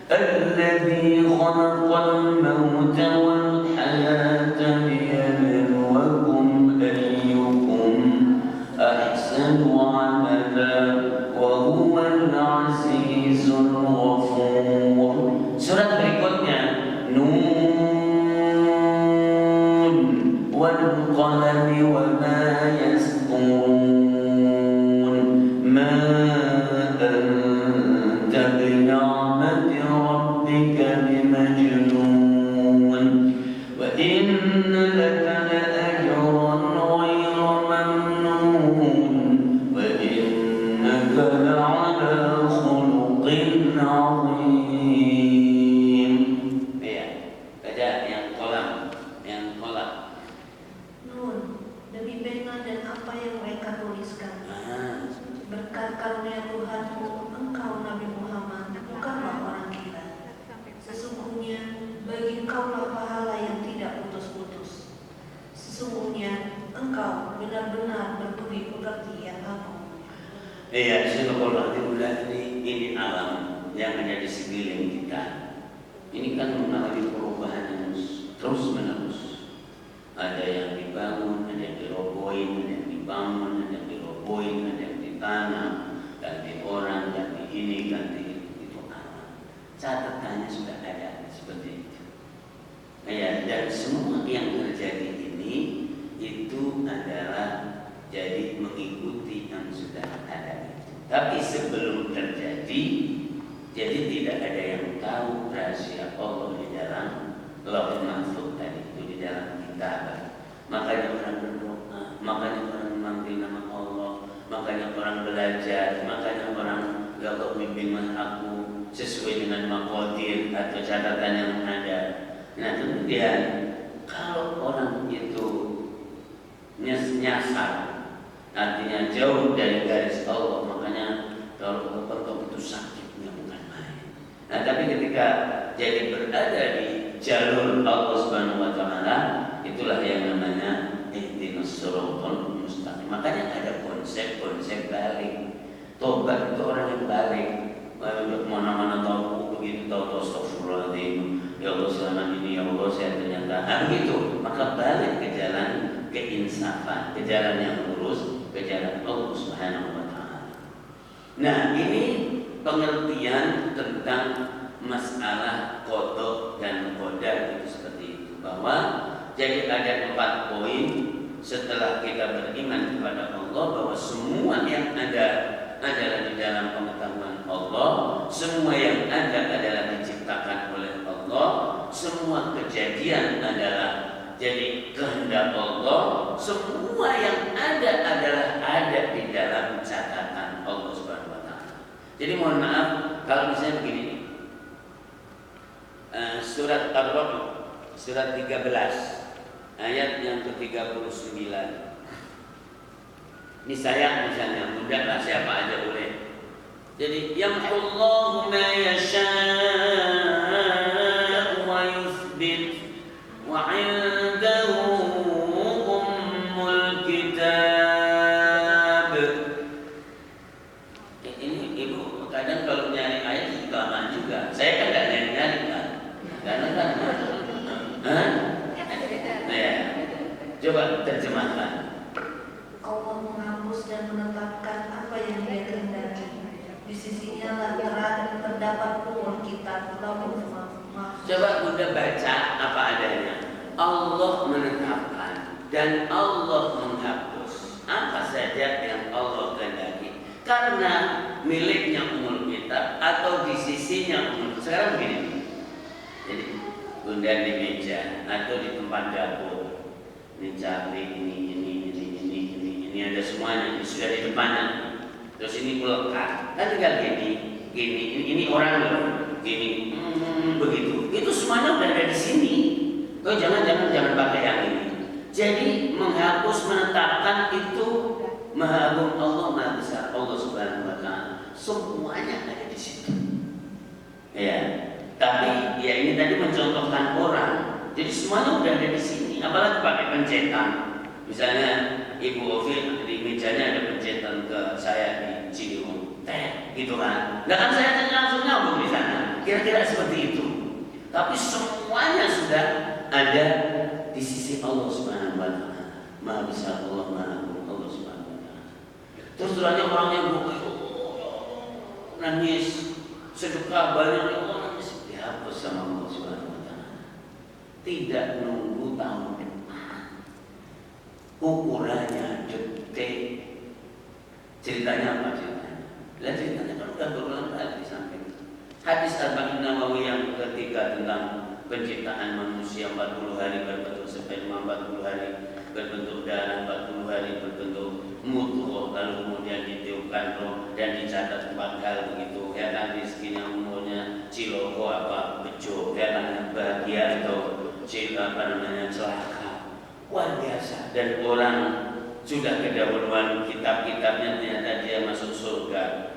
Alladzi khalaqal mauta wal hayata liyabluwakum ayyukum ahsanu amala wa huwal azizul ghafur. Surat berikutnya Nun wal qalami wa ma yasturun ma anta bi ni'mati rabbika بمجنون وإن لك لأجرا غير ممنون وإنك لعلى خلق عظيم. Ya, baca yang kolam, yang kolam. Nun, demi pena dan apa yang mereka tuliskan. Berkat karunia Tuhanmu, engkau Nabi Muhammad bukanlah orang gila. Sesungguhnya bagi engkaulah pahala yang tidak putus-putus. Sesungguhnya engkau benar-benar berbudi pekerti yang agung. Iya, bismillahirrahmanirrahim. Ini alam yang ada di sekeliling kita. Ini kan mengalami perubahan yang terus menerus. Ada yang dibangun, ada yang dirobohin, ada yang dibangun, ada yang dirobohin, ada yang ditanam, ganti orang, ganti ini, ganti itu alam. Catatannya sudah ada seperti itu. Ya, dan semua yang terjadi ini itu adalah jadi mengikuti yang sudah ada. Tapi sebelum terjadi, jadi tidak ada yang tahu rahasia Allah di dalam Lauhul Mahfuz tadi itu di dalam kitab. Makanya orang berdoa, makanya orang memanggil nama Allah, makanya orang belajar, makanya orang ya Allah bimbinglah aku sesuai dengan maqadir atau catatan yang ada. Nah kemudian kalau orang itu nyasar, artinya jauh dari garis Allah, makanya kalau kepentok itu sakitnya bukan main. Nah tapi ketika jadi berada di jalur Allah Subhanahu Wa Taala, itulah yang namanya ihdinas siratal mustaqim. Makanya ada konsep balik. Tobat itu orang yang balik. Mana-mana tahu begitu tahu astagfirullahaladzim. Ya Allah selama ini ya Allah saya ternyata begitu. Maka balik ke jalan keinsafan, ke jalan yang lurus, ke jalan Allah Subhanahu Wa Taala. Nah ini pengertian tentang masalah qada dan qadar itu seperti itu, bahwa jadi ada 4 poin setelah kita beriman kepada Allah bahwa semua yang ada adalah di dalam pengetahuan Allah, semua yang ada adalah diciptakan oleh Allah, semua kejadian adalah jadi kehendak Allah, semua yang ada adalah ada di dalam catatan Allah Subhanahu Wa Taala. Jadi mohon maaf kalau misalnya begini. Surat Ar-Ra'd surat 13 ayat yang ke-39. Ini saya misalnya mudahlah siapa aja boleh. Jadi yamhullahu ma yasha'u wa yuthbit wa 'indahu ummul kitab. Ini ibu kadang kalau nyari ayat itu kelamaan juga. Saya kan enggak nyari kan. Karena kan, ya, coba terjemahkan. Allah menghapus dan menetapkan apa yang Dia kehendaki. Di sisinya lah terdapat umur kitab Lauhul Mahfuz. Coba Bunda baca apa adanya. Allah menetapkan dan Allah menghapus apa saja yang Allah kehendaki. Karena miliknya umur kitab atau di sisinya umur. Sekarang begini. Jadi Bunda di meja atau di tempat dapur, ini cabai, ini ada semuanya, ini sudah di depannya. Terus ini melekat, kan tinggal gini, ini orang loh, gini, begitu. Itu semuanya udah ada di sini. Kau jangan pakai yang ini. Jadi menghapus, menetapkan itu Maha Agung Allah, Maha Besar Allah Subhanahu Wa Taala. Semuanya ada di situ. Ya. Tapi ya ini tadi mencontohkan orang. Jadi semuanya udah ada di sini. Apalagi pakai pencetan. Misalnya Ibu Ovi di mejanya ada pencetan ke saya di Ciliwung, gitu kan. Nggak kan saya langsung nyambung di sana. Kira-kira seperti itu. Tapi semuanya sudah ada di sisi Allah Subhanahu Wa Taala. Maha Besar Allah, Maha Agung Allah Subhanahu Wa Taala. Terus terangnya orang yang nangis, sedekah banyak orang dihapus sama Allah Subhanahu Wa Taala. Tidak nunggu tahun depan. Ukurannya detik. Ceritanya apa ceritanya? Ceritanya kan udah berulang kali disampaikan. Hadis Arba'in Nawawi yang ketika surga, tentang penciptaan manusia 40 hari berbentuk sperma, 40 hari berbentuk darah, 40 hari berbentuk mudghah, lalu kemudian ditiupkan roh dan dicatat 4 hal begitu. Ya kan, rezekinya umurnya ciloko apa bejo, ya kan, bahagia atau celaka. Luar biasa. Dan orang sudah kedahuluan kitab-kitabnya ternyata dia masuk surga.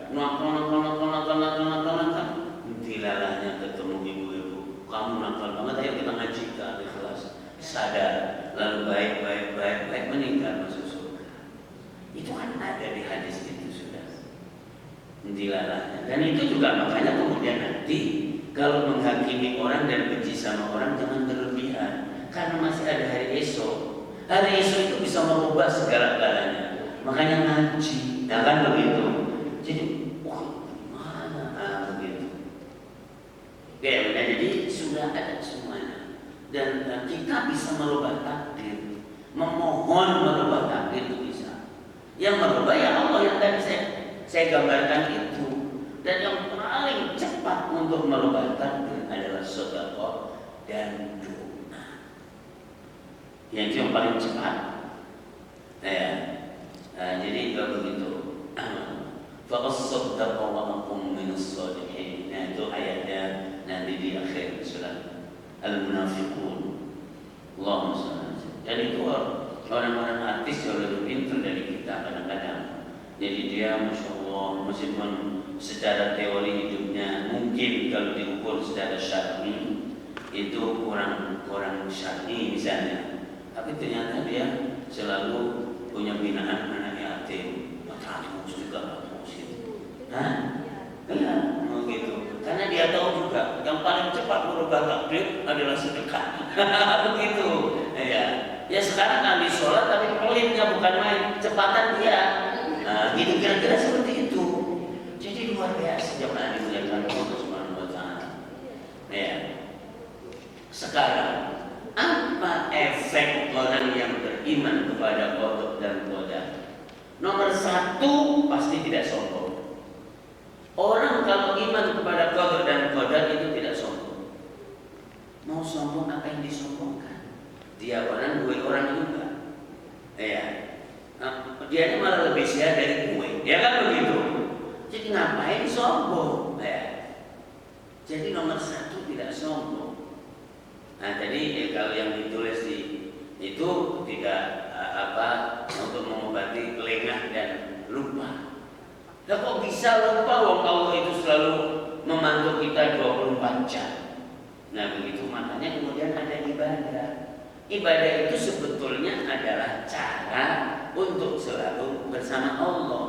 Dilalahnya ketemu ibu-ibu, kamu nakal banget, ayo kita ngaji ke kelas, sadar, lalu baik meninggal masuk surga. Itu kan ada di hadis itu sudah. Dilalahnya. Dan itu juga makanya kemudian nanti kalau menghakimi orang dan benci sama orang jangan berlebihan, karena masih ada hari esok. Hari esok itu bisa merubah segala-galanya. Makanya ngaji, ya kan begitu. Jadi, gimana begitu? Ya, jadi sudah ada semuanya. Dan kita bisa merubah takdir, memohon merubah takdir itu bisa. Yang merubah ya Allah yang tadi saya gambarkan itu. Dan yang paling cepat untuk merubah takdir adalah sedekah dan doa. Yang itu yang paling cepat. Jadi kalau begitu, faqad-saddaqa wa akum minas shalihin. Nah, itu ayatnya nanti di akhir surat Al-Munafiqun. Allahumma shalli. Dan itu orang-orang artis yang lebih pintar dari kita kadang-kadang. Jadi dia Masya Allah, meskipun secara teori hidupnya mungkin kalau diukur secara syar'i itu kurang syar'i misalnya, tapi ternyata dia selalu punya binaan anak yatim, matratus juga iya, gitu. Karena dia tahu juga yang paling cepat merubah takdir adalah sedekah. Begitu. Ya sekarang ahli sholat tapi pelitnya bukan main, cepatan dia. Gitu kira-kira seperti itu. Jadi luar biasa jemaah dimuliakan Allah Subhanahu wa taala. Sekarang apa efek orang yang beriman kepada qada dan qadar? Nomor 1 pasti tidak sombong. Orang kalau iman kepada qada dan qadar itu tidak sombong. Mau sombong apa yang disombongkan? Dia orang, gue orang juga. Dia ini malah lebih sehat dari gue. Ya kan begitu. Jadi ngapain sombong? Jadi nomor 1 tidak sombong. Nah tadi kalau yang ditulis itu tidak untuk mengobati lengah dan lupa. Lah kok bisa lupa wong Allah itu selalu memantau kita 24 jam. Nah begitu, makanya kemudian ada ibadah. Ibadah itu sebetulnya adalah cara untuk selalu bersama Allah.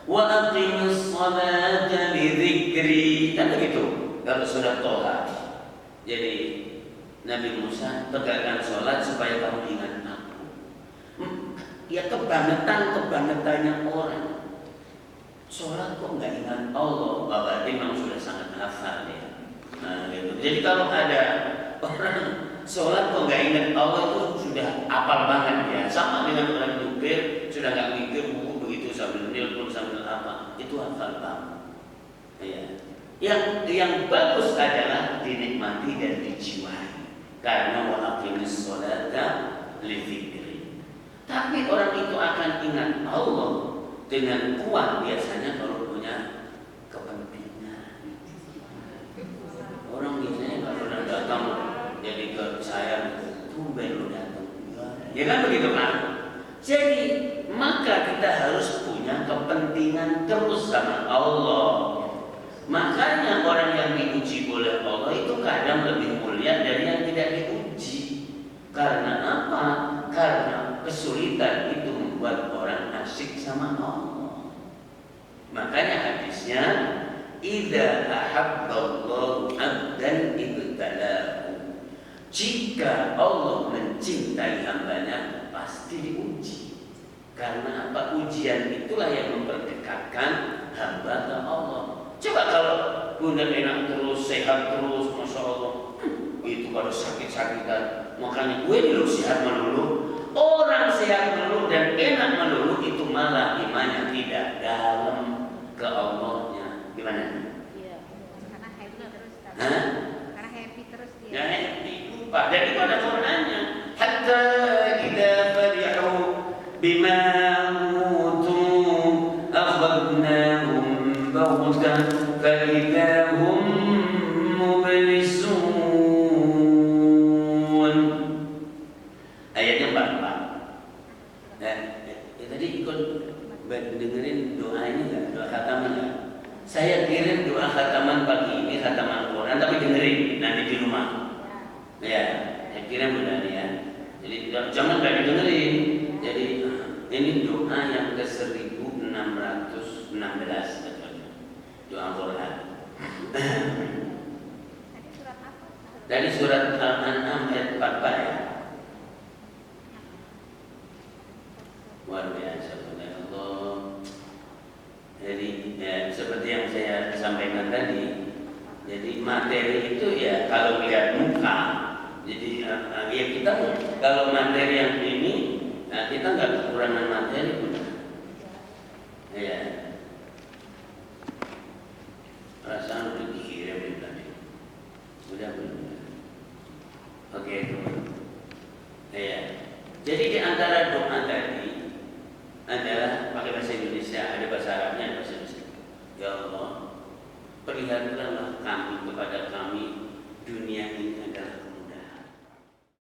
Wa aqimus sholata li dzikri. Kan begitu kalau surat Thaha. Jadi Nabi Musa tegakkan sholat supaya kamu ingat aku. Ya kebangetannya orang. Sholat kok nggak ingat Allah? Berarti memang sudah sangat hafal ya. Nah, gitu. Jadi kalau ada orang sholat kok nggak ingat Allah itu sudah hafal banget ya. Sama dengan orang nyupir sudah nggak mikir buku begitu sambil nelpon sambil apa, itu hafal banget. Yang bagus adalah dinikmati dan dijiwai. Karena wa aqimis sholata li dzikri. Tapi orang itu akan ingat Allah dengan kuat biasanya kalau punya kepentingan. Orang biasanya kalau datang jadi ke saya tumben lu datang. Ya kan begitu kan? Jadi maka kita harus punya kepentingan terus sama Allah. Makanya orang yang diuji oleh Allah itu kadang lebih mulia dari yang tidak diuji. Karena apa? Karena kesulitan itu membuat orang asyik sama Allah. Makanya hadisnya, idza ahabballahu 'abdan ibtalahu. Jika Allah mencintai hambanya, pasti diuji. Karena apa? Ujian itulah yang memperdekatkan hamba ke Allah. Coba kalau bunda enak terus, sehat terus, Masya Allah, itu kalau sakit-sakitan, makanya gue dulu sehat melulu. Orang sehat melulu dan enak melulu itu malah imannya tidak dalam ke Allahnya. Gimana? Iya, karena happy terus. Hah? Karena happy terus. Ya, lupa. Jadi pada Qur'annya, hatta idza farihu bima utu akhadnahum baghtan fa idza hum mublisun. Ayatnya 44. Nah, tadi ikut dengerin doa ini enggak? Doa khataman enggak? Saya kirim doa khataman pagi ini, khataman Quran, tapi dengerin nanti di rumah. Ya, saya kirim udah ya. Jadi jangan nggak didengerin. Jadi ini doa yang ke 1616 katanya. Doa Quran. Dari surat Al-An'am ayat 44 ya. Luar biasa, Allah. Jadi ya, seperti yang saya sampaikan tadi, jadi materi itu ya kalau lihat muka, jadi ya kita kalau materi yang ini, nah kita nggak kekurangan materi pun, ya. Perasaan udah dikirim tadi, udah belum? Oke, ya. Jadi di antara doa tadi adalah pakai bahasa Indonesia, ada bahasa Arabnya, ada bahasa Indonesia. Ya Allah, perlihatkanlah